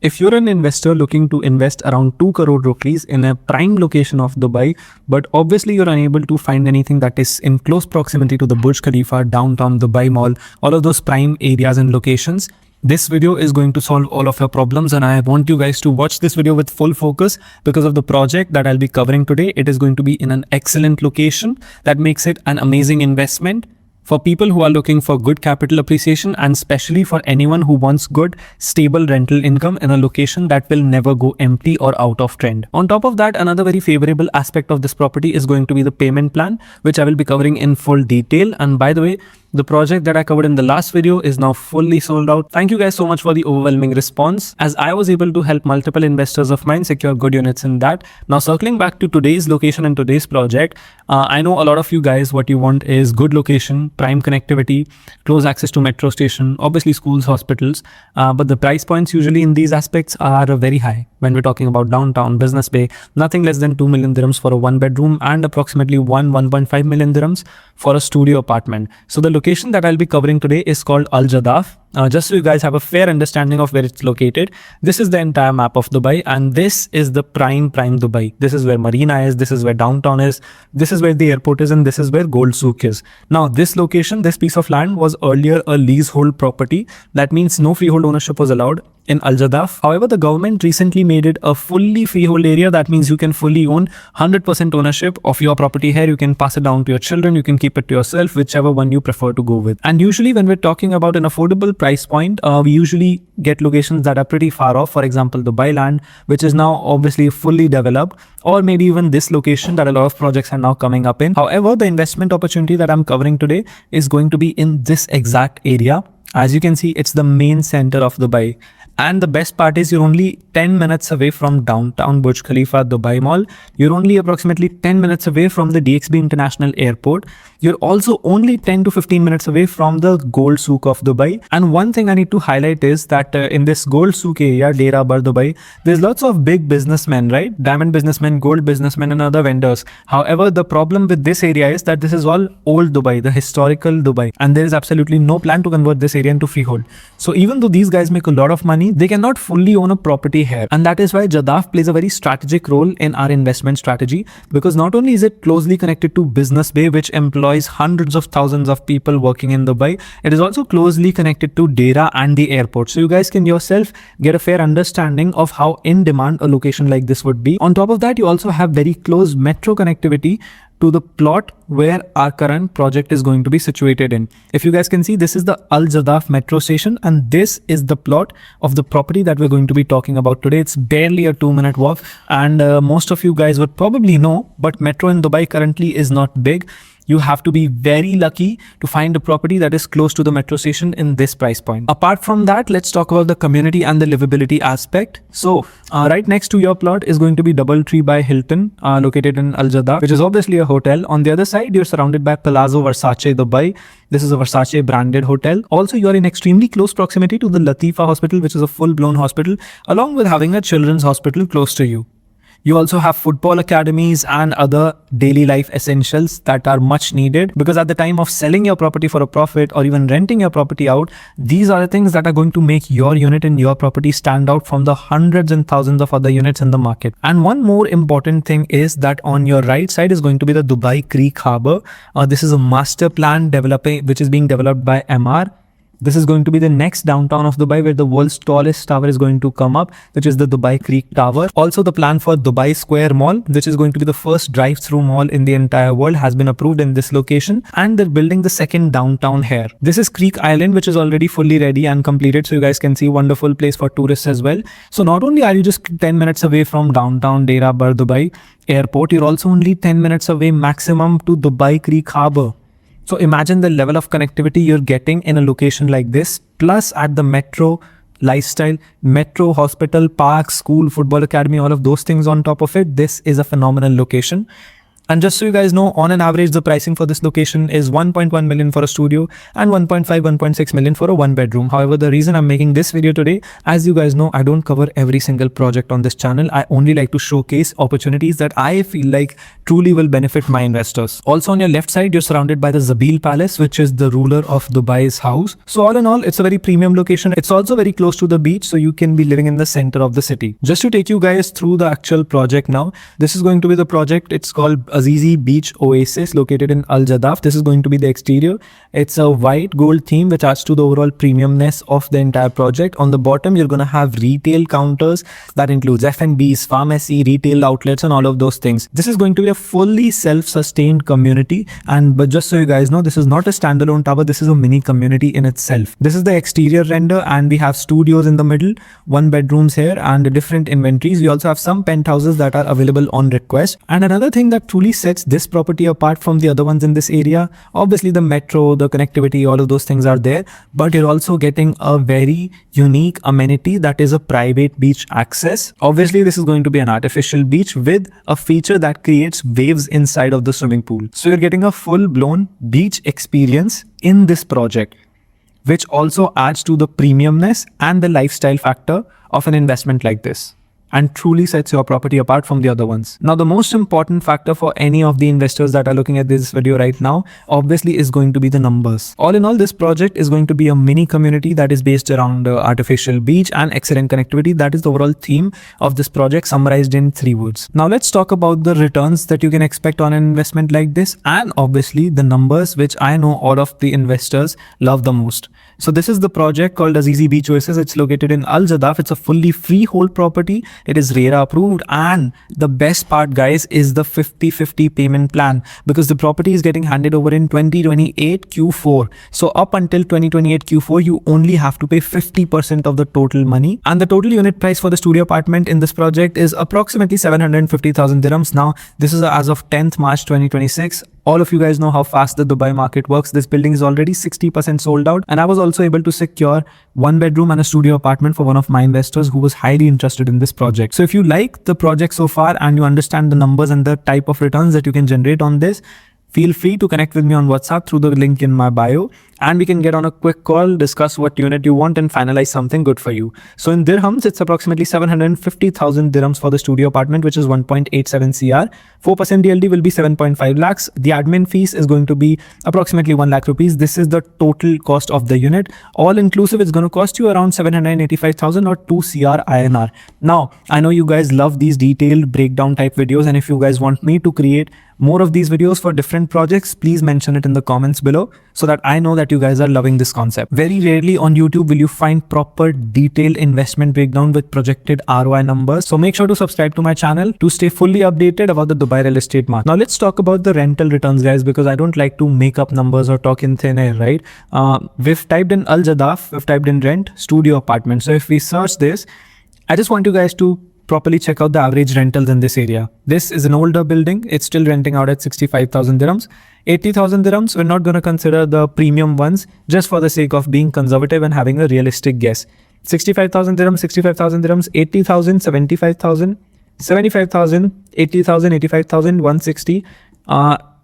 If you're an investor looking to invest around 2 crore rupees in a prime location of Dubai, but obviously you're unable to find anything that is in close proximity to the Burj Khalifa, downtown Dubai Mall, all of those prime areas and locations, this video is going to solve all of your problems, and I want you guys to watch this video with full focus because of the project that I'll be covering today. It is going to be in an excellent location that makes it an amazing investment for people who are looking for good capital appreciation, and especially for anyone who wants good, stable rental income in a location that will never go empty or out of trend. On top of that, another very favorable aspect of this property is going to be the payment plan, which I will be covering in full detail. And by the way, the project that I covered in the last video is now fully sold out. Thank you guys so much for the overwhelming response, as I was able to help multiple investors of mine secure good units in that. Now circling back to today's location and today's project, I know a lot of you guys, what you want is good location, prime connectivity, close access to metro station, obviously schools, hospitals, but the price points usually in these aspects are very high. When we're talking about downtown, Business Bay, nothing less than 2 million dirhams for a 1-bedroom and approximately 1.5 million dirhams for a studio apartment. So the location that I'll be covering today is called Al Jadaf. Just so you guys have a fair understanding of where it's located, this is the entire map of Dubai, and this is the prime Dubai. This is where Marina is, this is where downtown is, this is where the airport is, and this is where Gold Souk is. Now this location, this piece of land was earlier a leasehold property. That means no freehold ownership was allowed in Al Jadaf. However, the government recently made it a fully freehold area. That means you can fully own 100% ownership of your property here. You can pass it down to your children, you can keep it to yourself, whichever one you prefer to go with. And usually when we're talking about an affordable price point, we usually get locations that are pretty far off. For example, Dubai Land, which is now obviously fully developed, or maybe even this location that a lot of projects are now coming up in. However, the investment opportunity that I'm covering today is going to be in this exact area. As you can see, it's the main center of Dubai. And the best part is you're only 10 minutes away from downtown Burj Khalifa Dubai Mall. You're only approximately 10 minutes away from the DXB International Airport. You're also only 10 to 15 minutes away from the Gold Souk of Dubai. And one thing I need to highlight is that in this Gold Souk area, Dera Bar Dubai, there's lots of big businessmen, right? Diamond businessmen, gold businessmen, and other vendors. However, the problem with this area is that this is all old Dubai, the historical Dubai, and there is absolutely no plan to convert this area into freehold. So even though these guys make a lot of money, they cannot fully own a property here. And that is why Jadaf plays a very strategic role in our investment strategy, because not only is it closely connected to Business Bay, which employs hundreds of thousands of people working in Dubai, it is also closely connected to Dera and the airport. So you guys can yourself get a fair understanding of how in demand a location like this would be. On top of that, you also have very close metro connectivity to the plot where our current project is going to be situated in. If you guys can see, this is the Al Jadaf metro station, and this is the plot of the property that we're going to be talking about today. It's barely a 2-minute walk, and most of you guys would probably know, but metro in Dubai currently is not big. You have to be very lucky to find a property that is close to the metro station in this price point. Apart from that, let's talk about the community and the livability aspect. So right next to your plot is going to be DoubleTree by Hilton, located in Al Jadaf, which is obviously a hotel. On the other side, you're surrounded by Palazzo Versace Dubai. This is a Versace branded hotel. Also, you're in extremely close proximity to the Latifa Hospital, which is a full-blown hospital, along with having a children's hospital close to you. You also have football academies and other daily life essentials that are much needed, because at the time of selling your property for a profit or even renting your property out, these are the things that are going to make your unit and your property stand out from the hundreds and thousands of other units in the market. And one more important thing is that on your right side is going to be the Dubai Creek Harbour. This is a master plan which is being developed by MR. This is going to be the next downtown of Dubai, where the world's tallest tower is going to come up, which is the Dubai Creek Tower. Also, the plan for Dubai Square Mall, which is going to be the first drive-through mall in the entire world, has been approved in this location, and they're building the second downtown here. This is Creek Island, which is already fully ready and completed, so you guys can see, wonderful place for tourists as well. So not only are you just 10 minutes away from downtown Dera Bar Dubai Airport, you're also only 10 minutes away maximum to Dubai Creek Harbour. So imagine the level of connectivity you're getting in a location like this, plus at the metro lifestyle, metro, hospital, park, school, football academy, all of those things on top of it. This is a phenomenal location. And just so you guys know, on an average, the pricing for this location is 1.1 million for a studio and 1.5, 1.6 million for a one bedroom. However, the reason I'm making this video today, as you guys know, I don't cover every single project on this channel. I only like to showcase opportunities that I feel like truly will benefit my investors. Also on your left side, you're surrounded by the Zabeel Palace, which is the ruler of Dubai's house. So all in all, it's a very premium location. It's also very close to the beach, so you can be living in the center of the city. Just to take you guys through the actual project now, this is going to be the project. It's called Azizi Beach Oasis, located in Al Jadaf. This is going to be the exterior. It's a white gold theme, which adds to the overall premiumness of the entire project. On the bottom, you're going to have retail counters that includes F&Bs, pharmacy, retail outlets, and all of those things. This is going to be a fully self-sustained community. But just so you guys know, this is not a standalone tower. This is a mini community in itself. This is the exterior render, and we have studios in the middle, one bedrooms here, and different inventories. We also have some penthouses that are available on request. And another thing that truly sets this property apart from the other ones in this area, obviously the metro, the connectivity, all of those things are there, but you're also getting a very unique amenity that is a private beach access. Obviously, this is going to be an artificial beach with a feature that creates waves inside of the swimming pool. So you're getting a full-blown beach experience in this project, which also adds to the premiumness and the lifestyle factor of an investment like this, and truly sets your property apart from the other ones. Now, the most important factor for any of the investors that are looking at this video right now, obviously, is going to be the numbers. All in all, this project is going to be a mini community that is based around artificial beach and excellent connectivity. That is the overall theme of this project, summarized in 3 words. Now, let's talk about the returns that you can expect on an investment like this, and obviously the numbers, which I know all of the investors love the most. So this is the project called Azizi Beach Oasis. It's located in Al Jadaf. It's a fully freehold property. It is RERA approved, and the best part, guys, is the 50-50 payment plan, because the property is getting handed over in 2028 Q4. So up until 2028 Q4, you only have to pay 50% of the total money, and the total unit price for the studio apartment in this project is approximately 750,000 dirhams. Now, this is as of 10th March 2026. All of you guys know how fast the Dubai market works. This building is already 60% sold out, and I was also able to secure one bedroom and a studio apartment for one of my investors who was highly interested in this project. So if you like the project so far and you understand the numbers and the type of returns that you can generate on this, feel free to connect with me on WhatsApp through the link in my bio, and we can get on a quick call, discuss what unit you want, and finalize something good for you. So in dirhams, it's approximately 750,000 dirhams for the studio apartment, which is 1.87 CR. 4% DLD will be 7.5 lakhs. The admin fees is going to be approximately 1 lakh rupees. This is the total cost of the unit. All inclusive, it's going to cost you around 785,000 or 2 CR INR. Now, I know you guys love these detailed breakdown type videos, and if you guys want me to create more of these videos for different projects, please mention it in the comments below so that I know that you guys are loving this concept. Very rarely on YouTube will you find proper detailed investment breakdown with projected ROI numbers. So make sure to subscribe to my channel to stay fully updated about the Dubai real estate market. Now let's talk about the rental returns, guys, because I don't like to make up numbers or talk in thin air, right? We've typed in Al Jadaf, we've typed in rent, studio apartment. So if we search this, I just want you guys to properly check out the average rentals in this area. This is an older building. It's still renting out at 65,000 dirhams. 80,000 dirhams, we're not going to consider the premium ones just for the sake of being conservative and having a realistic guess. 65,000 dirhams, 65,000 dirhams, 80,000, 75,000, 75,000, 80,000, 85,000, 160,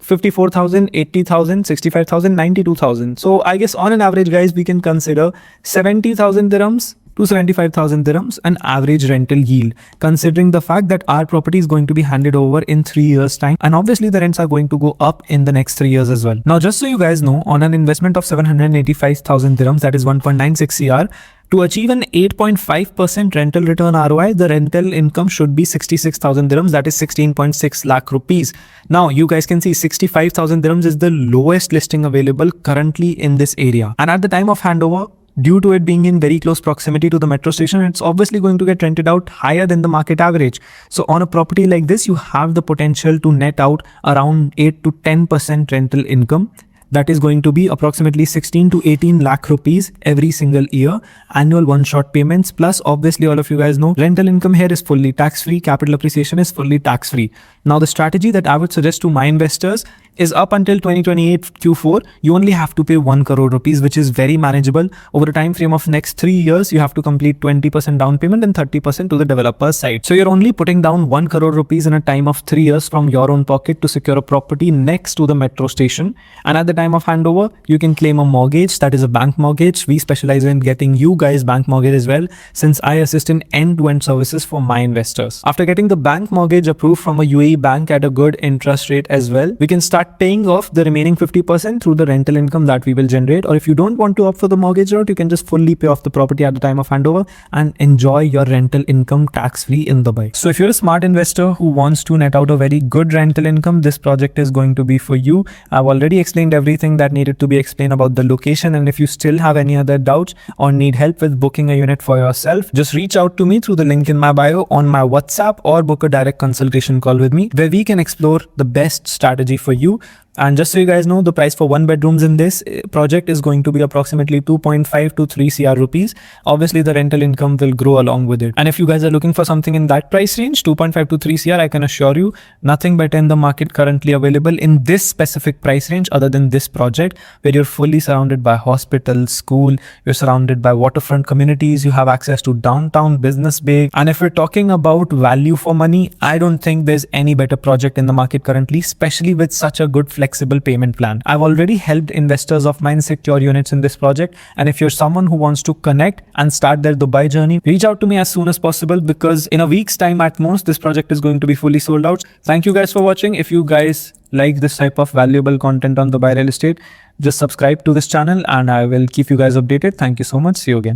54,000, 80,000, 65,000, 92,000. So I guess on an average, guys, we can consider 70,000 dirhams to 75,000 dirhams an average rental yield, considering the fact that our property is going to be handed over in 3 years time, and obviously the rents are going to go up in the next 3 years as well. Now, just so you guys know, on an investment of 785,000 dirhams, that is 1.96 CR, to achieve an 8.5% rental return ROI, the rental income should be 66,000 dirhams, that is 16.6 lakh rupees. Now, you guys can see 65,000 dirhams is the lowest listing available currently in this area. And at the time of handover, due to it being in very close proximity to the metro station, it's obviously going to get rented out higher than the market average. So on a property like this, you have the potential to net out around 8 to 10% rental income. that is going to be approximately 16 to 18 lakh rupees every single year, annual one-shot payments. Plus, obviously, all of you guys know rental income here is fully tax-free, capital appreciation is fully tax-free. Now, the strategy that I would suggest to my investors is up until 2028 Q4, you only have to pay 1 crore rupees, which is very manageable. Over a time frame of next 3 years, you have to complete 20% down payment and 30% to the developer's side. So you're only putting down 1 crore rupees in a time of 3 years from your own pocket to secure a property next to the metro station. And at the time of handover, you can claim a mortgage, that is a bank mortgage. We specialize in getting you guys bank mortgage as well, since I assist in end-to-end services for my investors. After getting the bank mortgage approved from a UAE bank at a good interest rate as well, we can start paying off the remaining 50% through the rental income that we will generate. Or if you don't want to opt for the mortgage route, you can just fully pay off the property at the time of handover and enjoy your rental income tax-free in Dubai. So if you're a smart investor who wants to net out a very good rental income, this project is going to be for you. I've already explained everything that needed to be explained about the location, and if you still have any other doubts or need help with booking a unit for yourself, just reach out to me through the link in my bio on my WhatsApp or book a direct consultation call with me where we can explore the best strategy for you. And just so you guys know, the price for 1 bedrooms in this project is going to be approximately 2.5 to 3 CR rupees. Obviously, the rental income will grow along with it. And if you guys are looking for something in that price range, 2.5 to 3 CR, I can assure you, nothing better in the market currently available in this specific price range other than this project, where you're fully surrounded by hospitals, school, you're surrounded by waterfront communities, you have access to downtown business bay. And if we're talking about value for money, I don't think there's any better project in the market currently, especially with such a good flexible payment plan. I've already helped investors of mine secure units in this project, and if you're someone who wants to connect and start their Dubai journey, reach out to me as soon as possible, because in a week's time at most, this project is going to be fully sold out. Thank you guys for watching. If you guys like this type of valuable content on Dubai real estate, just subscribe to this channel and I will keep you guys updated. Thank you so much. See you again.